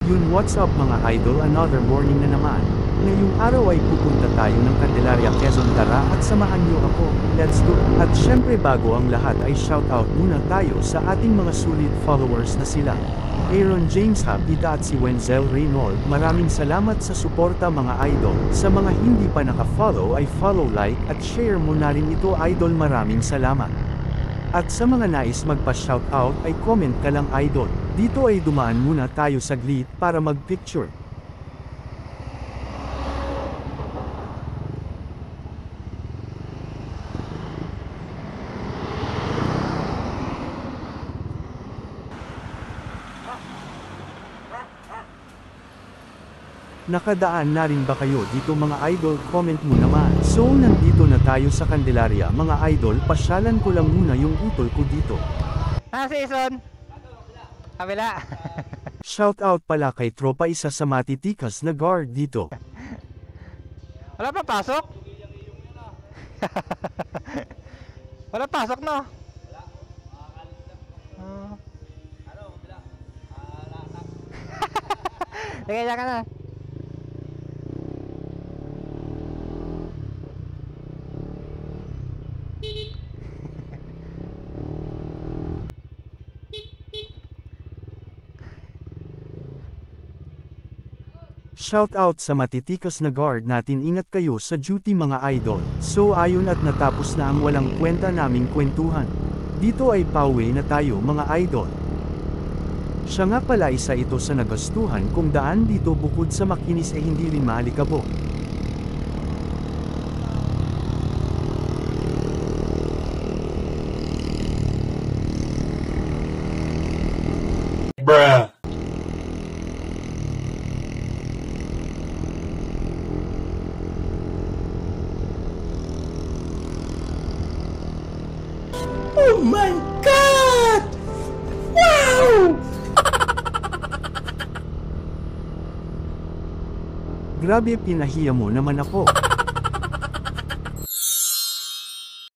Yun, what's up mga idol, another morning na naman. Ngayong araw ay pupunta tayo ng Candelaria, Quezon. Tara at samahan niyo ako, let's go! At syempre bago ang lahat ay shoutout muna tayo sa ating mga sulit followers na sila Aaron James Hapita at si Wenzel Reynold. Maraming salamat sa suporta mga idol. Sa mga hindi pa naka-follow ay follow, like at share mo na rin ito idol, maraming salamat. At sa mga nais magpa-shoutout ay comment ka lang idol. Dito ay dumaan muna tayo saglit para mag-picture. Nakadaan na rin ba kayo dito mga idol? Comment mo naman. So nandito na tayo sa Candelaria mga idol, pasyalan ko lang muna yung utol ko dito. Season? Kabila. Shoutout pala kay tropa isa sa matitikas na guard dito. Wala pa pasok? Wala pasok no? Kaya ka na. Shoutout sa matitikas na guard natin, ingat kayo sa duty mga idol. So ayun, at natapos na ang walang kwenta naming kwentuhan. Dito ay pauwi na tayo mga idol. Siya nga pala isa ito sa nagastuhan kung daan dito, bukod sa makinis ay hindi rin maalikabok. Bruh. Oh my God! Wow! Grabe, pinahiya mo naman ako.